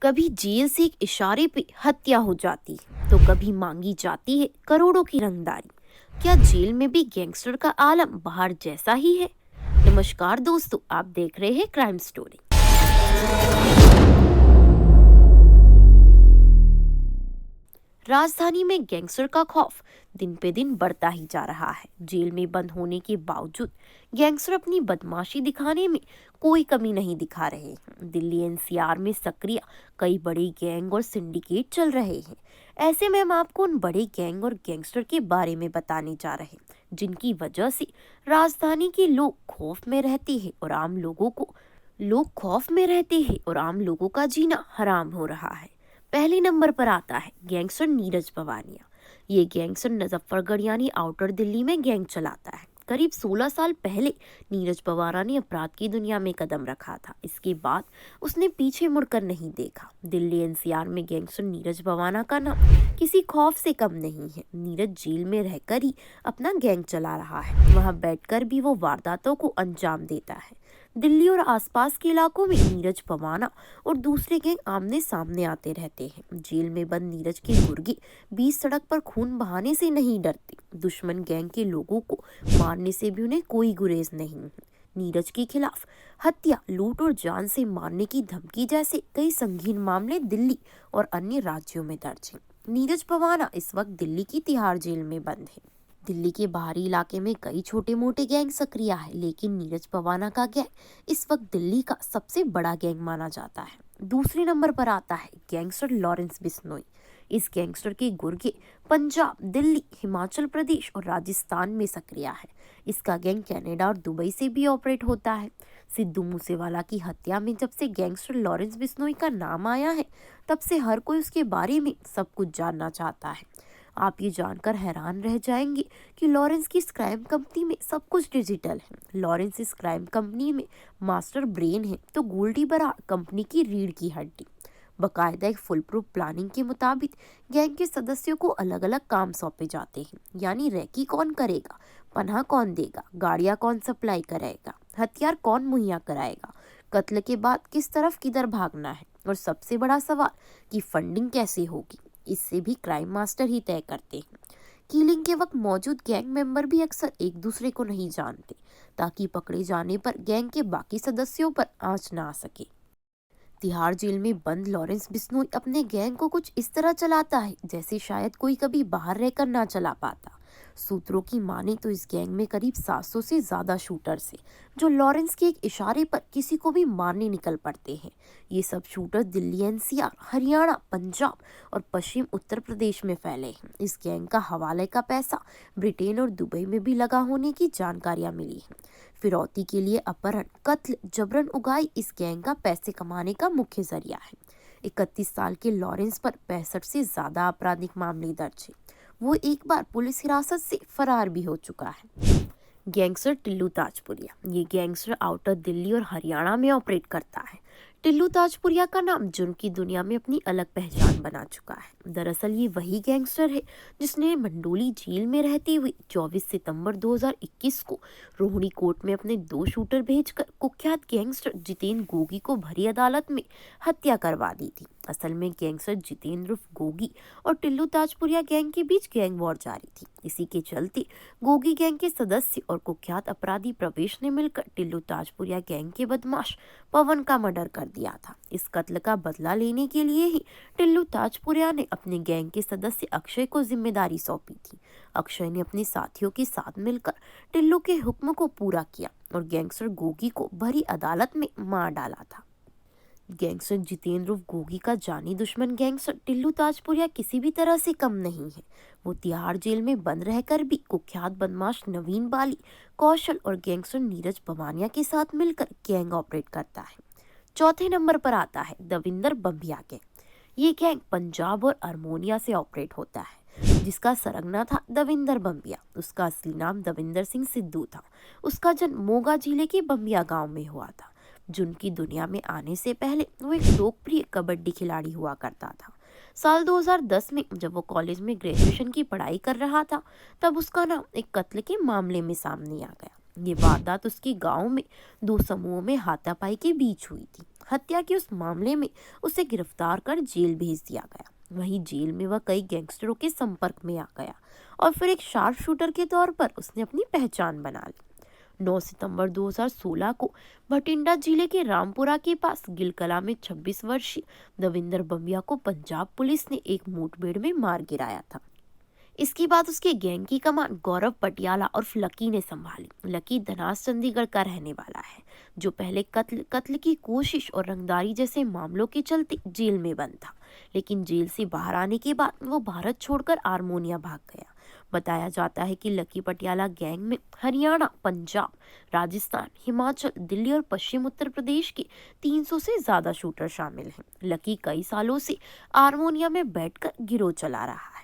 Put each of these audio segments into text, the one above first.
कभी जेल से एक इशारे पे हत्या हो जाती है तो कभी मांगी जाती है करोड़ों की रंगदारी। क्या जेल में भी गैंगस्टर का आलम बाहर जैसा ही है? नमस्कार दोस्तों, आप देख रहे हैं क्राइम स्टोरी। राजधानी में गैंगस्टर का खौफ दिन पे दिन बढ़ता ही जा रहा है। जेल में बंद होने के बावजूद गैंगस्टर अपनी बदमाशी दिखाने में कोई कमी नहीं दिखा रहे हैं। दिल्ली एनसीआर में सक्रिय कई बड़े गैंग और सिंडिकेट चल रहे हैं। ऐसे में हम आपको उन बड़े गैंग और गैंगस्टर के बारे में बताने जा रहे हैं जिनकी वजह से राजधानी के लोग खौफ में रहते हैं और आम लोगों का जीना हराम हो रहा है। पहले नंबर पर आता है गैंगस्टर नीरज पवानिया। ये गैंगस्टर मुजफ्फरगढ़ यानी आउटर दिल्ली में गैंग चलाता है। करीब 16 साल पहले नीरज पवारा ने अपराध की दुनिया में कदम रखा था। इसके बाद उसने पीछे मुड़कर नहीं देखा। दिल्ली एनसीआर में गैंगस्टर नीरज पवाना का नाम किसी खौफ से कम नहीं है। नीरज जेल में रहकर ही अपना गैंग चला रहा है। वहां बैठकर भी वो वारदातों को अंजाम देता है। दिल्ली और आसपास के इलाकों में नीरज पवाना और दूसरे गैंग आमने सामने आते रहते हैं। जेल में बंद नीरज के गुर्गे बीच सड़क पर खून बहाने से नहीं डरते। दुश्मन गैंग के लोगों को मारने से भी उन्हें कोई गुरेज नहीं है। नीरज के खिलाफ हत्या, लूट और जान से मारने की धमकी जैसे कई संगीन मामले दिल्ली और अन्य राज्यों में दर्ज हैं। नीरज पवाना इस वक्त दिल्ली की तिहाड़ जेल में बंद है। दिल्ली के बाहरी इलाके में कई छोटे मोटे गैंग सक्रिय है, लेकिन नीरज पवाना का गैंग इस वक्त दिल्ली का सबसे बड़ा गैंग माना जाता है। दूसरे नंबर पर आता है गैंगस्टर लॉरेंस बिश्नोई। इस गैंगस्टर के गुर्गे पंजाब, दिल्ली, हिमाचल प्रदेश और राजस्थान में सक्रिय है। इसका गैंग कनाडा और दुबई से भी ऑपरेट होता है। सिद्धू मूसेवाला की हत्या में जब से गैंगस्टर लॉरेंस बिश्नोई का नाम आया है, तब से हर कोई उसके बारे में सब कुछ जानना चाहता है। आप ये जानकर हैरान रह जाएंगे कि लॉरेंस की इस क्राइम कंपनी में सब कुछ डिजिटल है। लॉरेंस इस क्राइम कंपनी में मास्टर ब्रेन है तो गोल्डी बराड़ कंपनी की रीढ़ की हड्डी। बकायदा एक फुल प्रूफ प्लानिंग के मुताबिक गैंग के सदस्यों को अलग अलग काम सौंपे जाते हैं। यानी रेकी कौन करेगा, पनाह कौन देगा, गाड़ियां कौन सप्लाई करेगा, हथियार कौन मुहैया कराएगा, कत्ल के बाद किस तरफ किधर भागना है, और सबसे बड़ा सवाल कि फंडिंग कैसे होगी, इससे भी क्राइम मास्टर ही तय करते हैं। किलिंग के वक्त मौजूद गैंग मेंबर भी अक्सर एक दूसरे को नहीं जानते, ताकि पकड़े जाने पर गैंग के बाकी सदस्यों पर आंच ना आ सके। तिहाड़ जेल में बंद लॉरेंस बिश्नोई अपने गैंग को कुछ इस तरह चलाता है जैसे शायद कोई कभी बाहर रहकर ना चला पाता। सूत्रों की माने तो इस गैंग में करीब 700 से ज्यादा शूटर्स हैं, जो लॉरेंस के एक इशारे पर किसी को भी मारने निकल पड़ते हैं। ये सब शूटर दिल्ली एनसीआर, हरियाणा, पंजाब और पश्चिम उत्तर प्रदेश में फैले हैं। इस गैंग का हवाले का पैसा ब्रिटेन और दुबई में भी लगा होने की जानकारियां मिली हैं। फिरौती के लिए अपहरण, कत्ल, जबरन उगाई इस गैंग का पैसे कमाने का मुख्य जरिया है। 31 साल के लॉरेंस पर 65 से ज्यादा आपराधिक मामले दर्ज है। वो एक बार पुलिस हिरासत से फरार भी हो चुका है। गैंगस्टर टिल्लू ताजपुरिया। ये गैंगस्टर आउटर दिल्ली और हरियाणा में ऑपरेट करता है। टिल्लू ताजपुरिया का नाम जुर्म की दुनिया में अपनी अलग पहचान बना चुका है। दरअसल ये वही गैंगस्टर है जिसने मंडोली जेल में रहते हुए 24 सितंबर 2021 को रोहिणी कोर्ट में अपने 2 शूटर भेजकर कुख्यात गैंगस्टर जितेंद्र गोगी को भरी अदालत में हत्या करवा दी थी। असल में गैंगस्टर जितेंद्र उर्फ गोगी और टिल्लू ताजपुरिया गैंग के बीच गैंग वॉर जारी थी। इसी के चलते गोगी गैंग के सदस्य और कुख्यात अपराधी प्रवेश ने मिलकर टिल्लू ताजपुरिया गैंग के बदमाश पवन का मर्डर कर दिया था। इस कत्ल का बदला लेने के लिए ही टिल्लू ताजपुरिया ने अपने गैंग के सदस्य अक्षय को जिम्मेदारी सौंपी थी। अक्षय ने अपने साथियों के साथ मिलकर टिल्लू के हुक्म को पूरा किया और गैंगस्टर गोगी को भरी अदालत में मार डाला था। गैंगस्टर जितेंद्र उर्फ गोगी का जानी दुश्मन गैंगस्टर टिल्लू ताजपुरिया किसी भी तरह से कम नहीं है। वो तिहाड़ जेल में बंद रहकर भी कुख्यात बदमाश नवीन बाली, कौशल और गैंगस्टर नीरज पवानिया के साथ मिलकर गैंग ऑपरेट करता है। चौथे नंबर पर आता है दविंदर बम्बिया गैंग। ये गैंग पंजाब और अरमोनिया से ऑपरेट होता है, जिसका सरगना था दविंदर बम्बिया। उसका असली नाम दविंदर सिंह सिद्धू था। उसका जन्म मोगा जिले के बम्बिया गांव में हुआ था। जुर्म की दुनिया में आने से पहले वो एक लोकप्रिय कबड्डी खिलाड़ी हुआ करता था। साल 2010 में जब वो कॉलेज में ग्रेजुएशन की पढ़ाई कर रहा था, तब उसका नाम एक कत्ल के मामले में सामने आ गया। ये वारदात उसके गांव में दो समूहों में हाथापाई के बीच हुई थी। हत्या के उस मामले में उसे गिरफ्तार कर जेल भेज दिया गया। वहीं जेल में वह कई गैंगस्टरों के संपर्क में आ गया और फिर एक शार्प शूटर के तौर पर उसने अपनी पहचान बना ली। 9 सितंबर 2016 को भटिंडा जिले के रामपुरा के पास गिलकला में 26 वर्षीय दविंदर बंबिया को पंजाब पुलिस ने एक मुठभेड़ में मार गिराया था। इसके बाद उसके गैंग की कमान गौरव पटियाला और लकी ने संभाली। लकी धनास चंडीगढ़ का रहने वाला है, जो पहले कत्ल की कोशिश और रंगदारी जैसे मामलों के चलते जेल में बंद था, लेकिन जेल से बाहर आने के बाद वो भारत छोड़कर आर्मेनिया भाग गया। बताया जाता है कि लकी पटियाला गैंग में हरियाणा, पंजाब, राजस्थान, हिमाचल, दिल्ली और पश्चिम उत्तर प्रदेश के 300 से ज्यादा शूटर शामिल हैं। लकी कई सालों से आर्मेनिया में बैठकर गिरोह चला रहा है।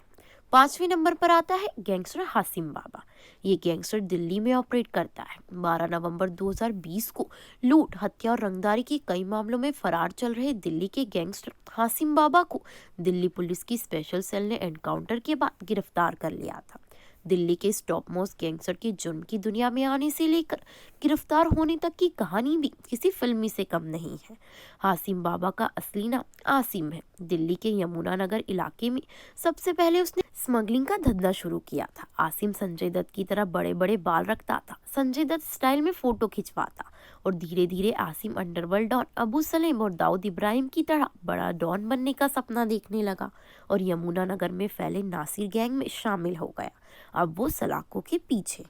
5वें नंबर पर आता है गैंगस्टर हासिम बाबा। ये गैंगस्टर दिल्ली में ऑपरेट करता है। 12 नवंबर 2020 को लूट, हत्या और रंगदारी के कई मामलों में फरार चल रहे दिल्ली के गैंगस्टर हासिम बाबा को दिल्ली पुलिस की स्पेशल सेल ने एनकाउंटर के बाद गिरफ्तार कर लिया था। दिल्ली के टॉप मोस्ट गैंगस्टर के जुर्म की दुनिया में आने से लेकर गिरफ्तार होने तक की कहानी भी किसी फिल्मी से कम नहीं है। हासिम बाबा का असली नाम आसिम है। दिल्ली के यमुनानगर इलाके में सबसे पहले उसने स्मगलिंग का धंधा शुरू किया था। आसिम संजय दत्त की तरह बड़े बड़े बाल रखता था, संजय दत्त स्टाइल में फोटो खिंचवाता और धीरे धीरे आसिम अंडरवर्ल्ड डॉन अबू सलेम और दाऊद इब्राहिम की तरह बड़ा डॉन बनने का सपना देखने लगा और यमुनानगर में फैले नासिर गैंग में शामिल हो गया। अब वो सलाखों के पीछे।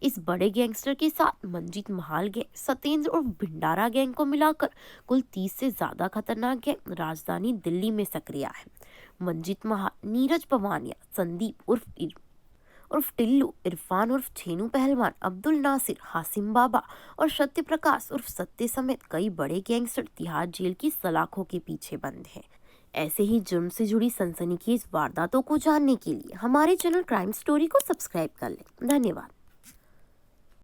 इस बड़े गैंगस्टर के साथ मंजीत महाल गैंग, सत्येंद्र और भंडारा गैंग को मिलाकर कुल 30 से ज्यादा खतरनाक गैंग राजधानी दिल्ली में सक्रिय है। मंजीत महाल, नीरज पवानिया, संदीप उर्फ टिल्लू, इरफान उर्फ छेनू पहलवान, अब्दुल नासिर, हासिम बाबा और सत्य प्रकाश उर्फ सत्य समेत कई बड़े गैंगस्टर तिहाड़ जेल की सलाखों के पीछे बंद हैं। ऐसे ही जुर्म से जुड़ी सनसनीखेज वारदातों को जानने के लिए हमारे चैनल क्राइम स्टोरी को सब्सक्राइब कर लें। धन्यवाद।